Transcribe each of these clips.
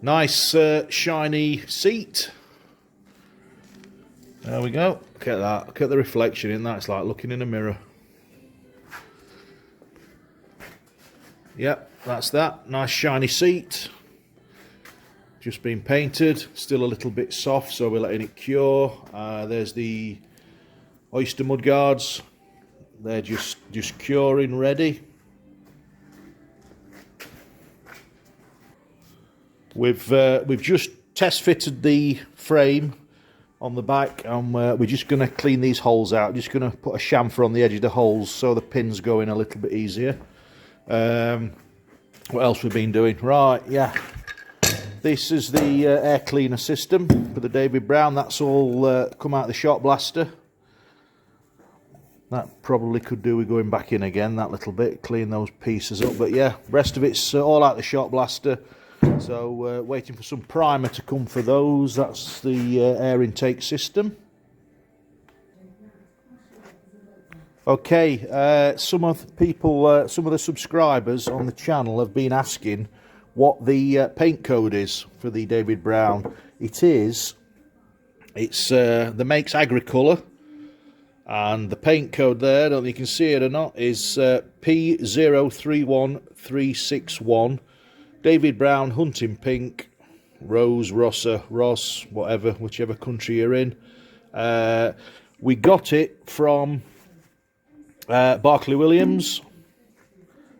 Nice shiny seat. There we go. Look at that. Look at the reflection in that. It's like looking in a mirror. Yep, that's that. Nice shiny seat. Just been painted. Still a little bit soft, so we're letting it cure. There's the oyster mud guards. They're just curing, ready. We've just test fitted the frame on the back, and we're just going to clean these holes out. Just going to put a chamfer on the edge of the holes so the pins go in a little bit easier. What else we've been doing? Right, yeah. This is the air cleaner system for the David Brown. That's all come out of the shot blaster. That probably could do with going back in again, that little bit, clean those pieces up. But yeah, rest of it's all out of the shot blaster. So waiting for some primer to come for those. That's the air intake system. Okay, some of the subscribers on the channel have been asking what the paint code is for the David Brown. It's the make's Agricolor, and the paint code there, I don't know if you can see it or not, is P031361. David Brown Hunting Pink, Rose, Rossa, Ross, whatever, whichever country you're in. We got it from Barclay Williams,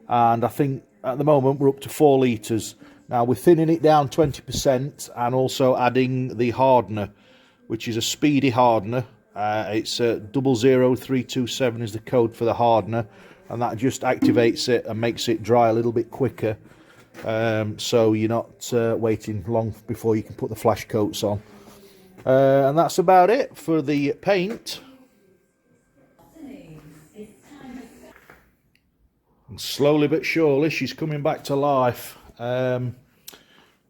and I think at the moment we're up to 4 litres. Now we're thinning it down 20% and also adding the hardener, which is a speedy hardener. It's 00327 is the code for the hardener, and that just activates it and makes it dry a little bit quicker. So you're not waiting long before you can put the flash coats on. And that's about it for the paint. And slowly but surely she's coming back to life.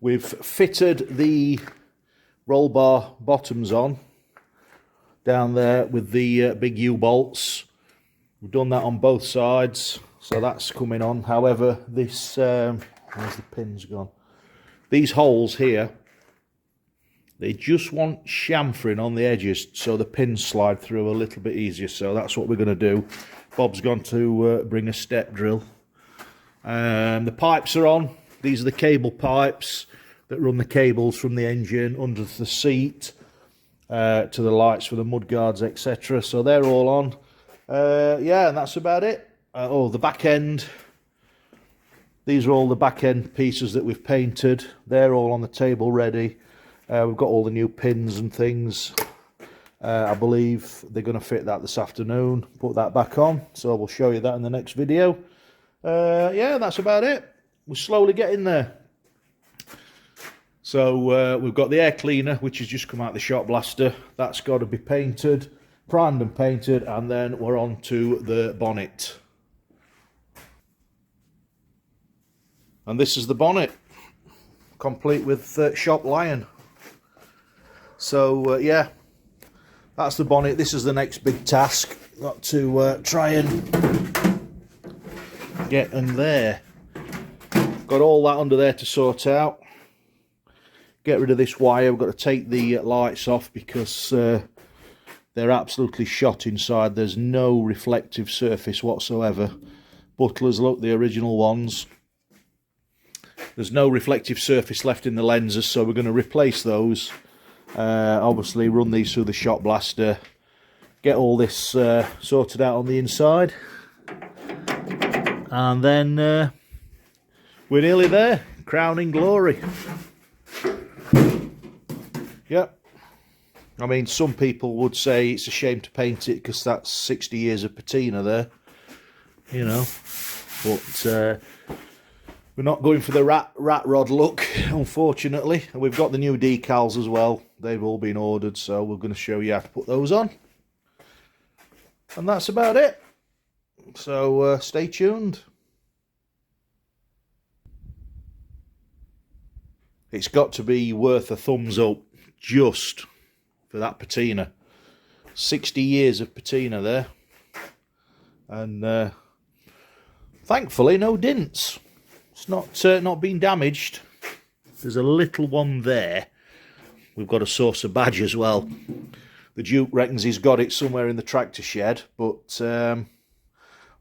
We've fitted the roll bar bottoms on down there with the big U-bolts. We've done that on both sides, so that's coming on. However, this where's the pins gone? These holes here, they just want chamfering on the edges so the pins slide through a little bit easier. So that's what we're going to do. Bob's gone to bring a step drill. The pipes are on. These are the cable pipes that run the cables from the engine under the seat to the lights for the mud guards, etc. So they're all on. Yeah, and that's about it. Oh, the back end. These are all the back end pieces that we've painted. They're all on the table ready. We've got all the new pins and things. I believe they're going to fit that this afternoon, put that back on. So we'll show you that in the next video. Yeah, that's about it. We're slowly getting there. So we've got the air cleaner, which has just come out of the shot blaster. That's got to be painted, primed and painted, and then we're on to the bonnet. And this is the bonnet, complete with shop lion. So yeah, that's the bonnet. This is the next big task. Got to try and get in there. Got all that under there to sort out. Get rid of this wire. We've got to take the lights off because they're absolutely shot inside. There's no reflective surface whatsoever. Butlers, look, the original ones. There's no reflective surface left in the lenses, so we're going to replace those. Obviously run these through the shot blaster, get all this sorted out on the inside, and then we're nearly there. Crowning glory. Yep. I mean, some people would say it's a shame to paint it because that's 60 years of patina there, you know, but we're not going for the rat rod look, unfortunately. We've got the new decals as well. They've all been ordered, so we're going to show you how to put those on. And that's about it. So stay tuned. It's got to be worth a thumbs up just for that patina. 60 years of patina there. And thankfully no dents. It's not been damaged. There's a little one there. We've got a saucer badge as well. The Duke reckons he's got it somewhere in the tractor shed, but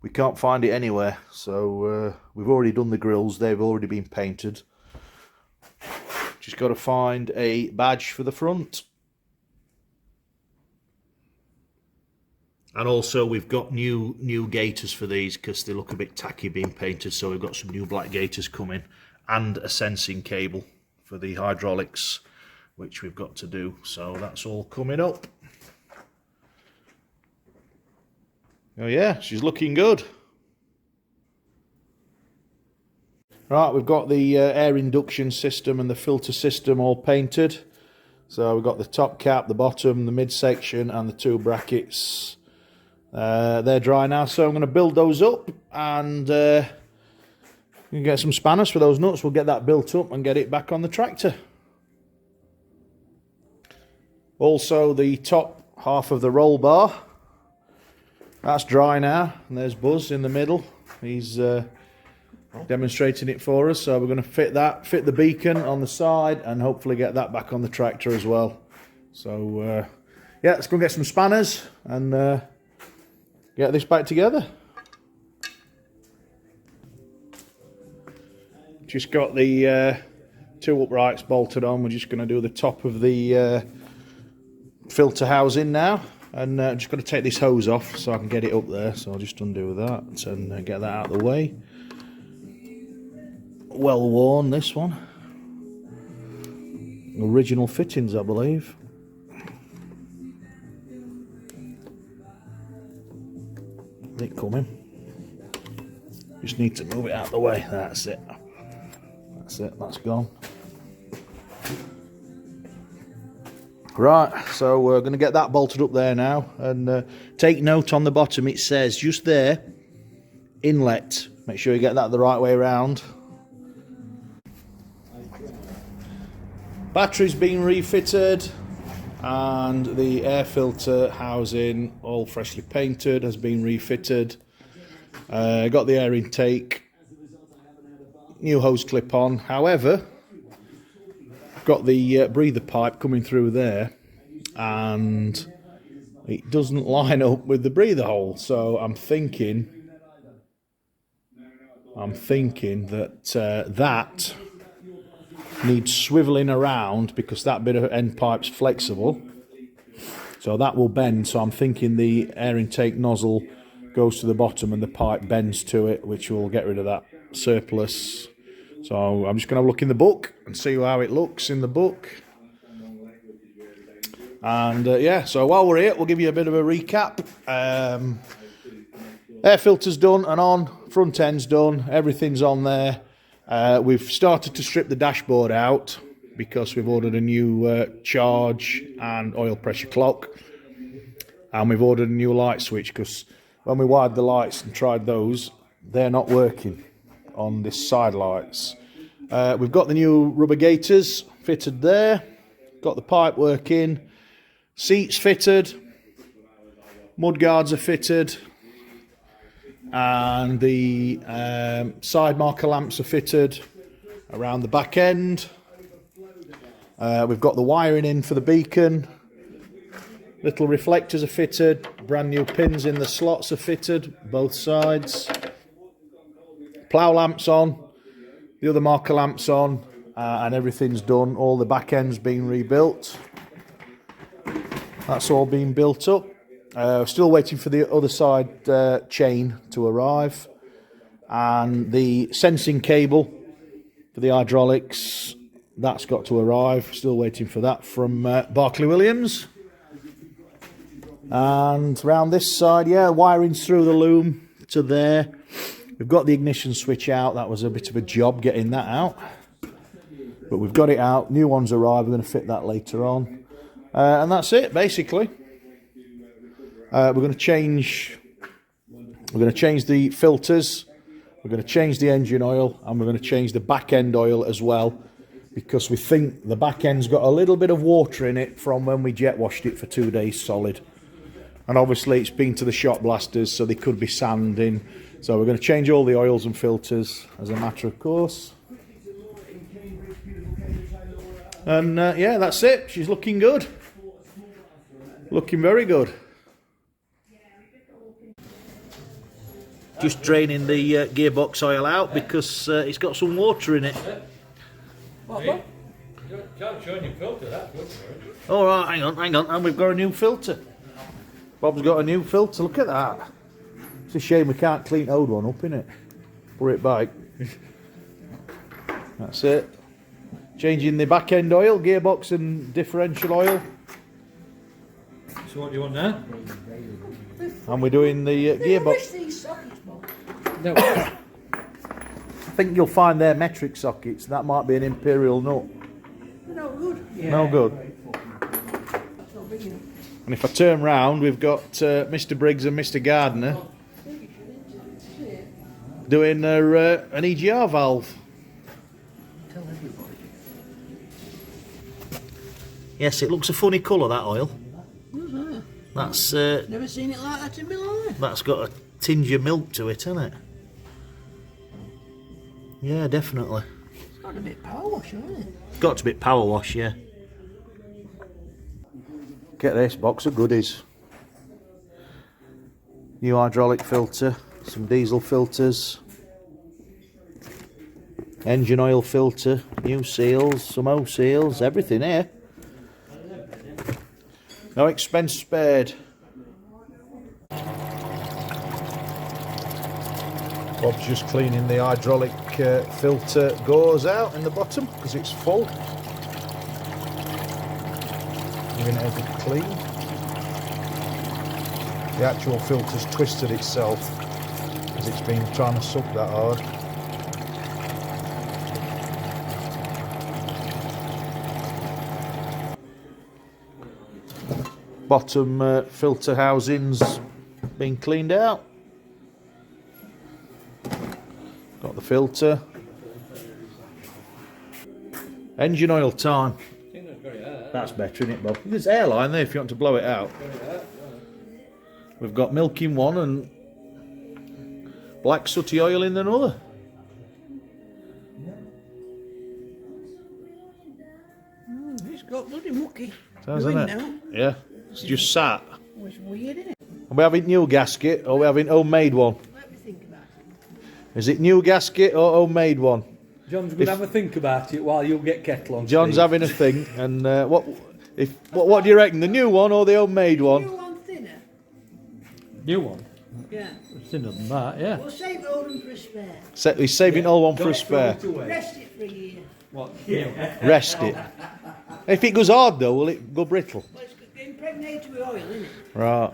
we can't find it anywhere. So we've already done the grills. They've already been painted. Just got to find a badge for the front. And also we've got new gaiters for these because they look a bit tacky being painted. So we've got some new black gaiters coming and a sensing cable for the hydraulics, which we've got to do. So that's all coming up. Oh yeah, she's looking good. Right, we've got the air induction system and the filter system all painted. So we've got the top cap, the bottom, the midsection and the two brackets. They're dry now, so I'm going to build those up and you can get some spanners for those nuts. We'll get that built up and get it back on the tractor. Also the top half of the roll bar, that's dry now, and there's Buzz in the middle. He's demonstrating it for us, so we're going to fit the beacon on the side and hopefully get that back on the tractor as well. So yeah, let's go get some spanners and get this back together. Just got the two uprights bolted on. We're just going to do the top of the filter housing now, and just got to take this hose off so I can get it up there. So I'll just undo that and get that out of the way. Well worn, this one. Original fittings, I believe. It coming. Just need to move it out of the way. That's it. That's it. That's gone. Right, so we're going to get that bolted up there now, and take note on the bottom. It says just there, inlet. Make sure you get that the right way around. Battery's been refitted, and the air filter housing, all freshly painted, has been refitted. Got the air intake, new hose clip on. However, got the breather pipe coming through there, and it doesn't line up with the breather hole. So I'm thinking that that needs swiveling around, because that bit of end pipe's flexible, so that will bend. So I'm thinking the air intake nozzle goes to the bottom and the pipe bends to it, which will get rid of that surplus. So I'm just going to look in the book and see how it looks in the book. And yeah, so while we're here, we'll give you a bit of a recap. Air filter's done and on, front end's done, everything's on there. We've started to strip the dashboard out because we've ordered a new charge and oil pressure clock, and we've ordered a new light switch because when we wired the lights and tried those, they're not working on this side lights. We've got the new rubber gaiters fitted there, got the pipe working, seats fitted, mud guards are fitted, and the side marker lamps are fitted around the back end. We've got the wiring in for the beacon, little reflectors are fitted, brand new pins in the slots are fitted, both sides. Plough lamps on, the other marker lamps on, and everything's done. All the back end's been rebuilt. That's all been built up. Still waiting for the other side chain to arrive, and the sensing cable for the hydraulics, that's got to arrive. Still waiting for that from Barclay Williams. And around this side, yeah, wiring's through the loom to there. We've got the ignition switch out. That was a bit of a job getting that out, but we've got it out. New ones arrived. We're going to fit that later on, and that's it basically. We're going to change the filters, we're going to change the engine oil, and we're going to change the back end oil as well, because we think the back end's got a little bit of water in it from when we jet washed it for 2 days solid, and obviously it's been to the shop blasters, so they could be sanding. So we're going to change all the oils and filters as a matter of course. And yeah, that's it. She's looking good. Looking very good. Just draining the gearbox oil out because it's got some water in it. What? Can't show your filter, that's good. All right, hang on, and we've got a new filter. Bob's got a new filter. Look at that. It's a shame we can't clean the old one up, innit? Put it back. That's it. Changing the back end oil, gearbox and differential oil. So what do you want now? And we're doing the gearbox. No. I think you'll find they're metric sockets. That might be an imperial nut. No good. Yeah. No good. And if I turn round, we've got Mr. Briggs and Mr. Gardner doing an EGR valve. Tell everybody. Yes, it looks a funny colour, that oil. That's Never seen it like that in my life. that's got a tinge of milk to it, hasn't it? Yeah, definitely. It's got a bit power wash, hasn't it? Got to be power wash, yeah. Get this box of goodies. New hydraulic filter, some diesel filters, engine oil filter, new seals, some O seals, everything here. No expense spared. Bob's just cleaning the hydraulic filter gauze out in the bottom because it's full. Giving it a good clean. The actual filter's twisted itself as it's been trying to suck that hard. Bottom filter housing's been cleaned out. Got the filter. Engine oil time. That's better, isn't it, Bob? There's airline there if you want to blow it out. We've got milk in one and black sooty oil in another. It's got bloody mucky. Doesn't it? Now. Yeah. It's just sat. Oh, it's weird, isn't it? Are we having new gasket or are we having homemade one? Let me think about it. Is it new gasket or homemade one? John's going to have a think about it while you'll get kettle on. John's Steve. having a think, and what do you reckon? The new one or the homemade You one? want thinner? New one. Yeah. Thinner than that, yeah. We'll save it all for a spare. He's saving all one for a Don't spare. throw it away. Rest it for a year. What? Yeah. Rest it. If it goes hard though, will it go brittle? Well, it's impregnated with oil, isn't it? Right.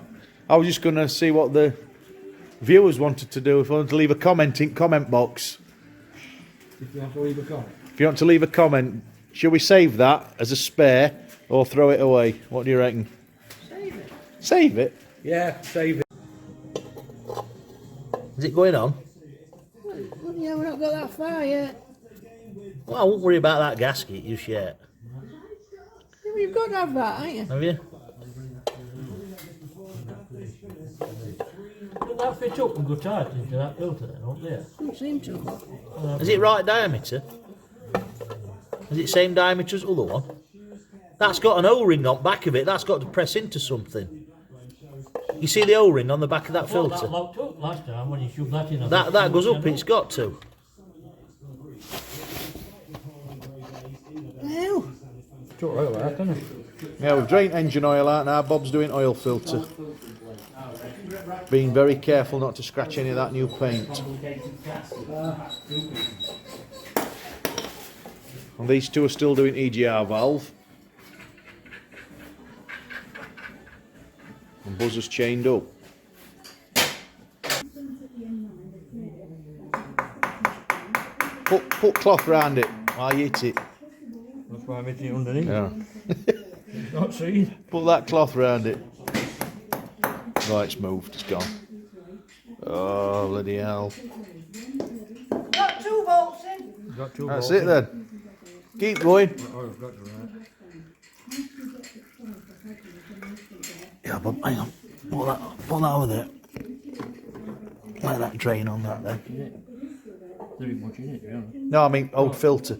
I was just going to see what the viewers wanted to do. If I want to leave a comment in comment box. If you want to leave a comment. If you want to leave a comment, should we save that as a spare or throw it away? What do you reckon? Save it. Save it? Yeah, save it. Is it going on? Well, yeah, we've not got that far yet. Well, I won't worry about that gasket just yet. Yeah, well, you've got to have that, haven't you? Have you? Doesn't that fit up and go tight into that filter then, up there? Doesn't seem to. Is it right diameter? Is it same diameter as the other one? That's got an O-ring on the back of it. That's got to press into something. You see the O-ring on the back of that Well, filter? that locked up last time when you shoved that in. That goes up. It's got to. Well, Took oil out, didn't it? Yeah, we've drained engine oil out now. Bob's doing oil filter. Being very careful not to scratch any of that new paint. And these two are still doing EGR valve. And buzzer's chained up. Put cloth round it while you hit it. That's why I'm hitting it underneath. Yeah. It's not seen. Put that cloth round it. Right, it's moved, it's gone. Oh, bloody hell. got 2 volts in. Got two That's bolts it then. Keep going. Oh, I've got to right. Yeah, but hang on. Put that over there. Let that drain on that then. Very much in it, yeah. No, I mean old filter.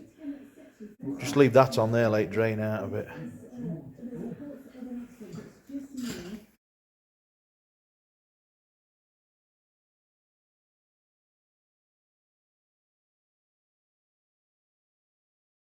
Just leave that on there, let it drain out a bit.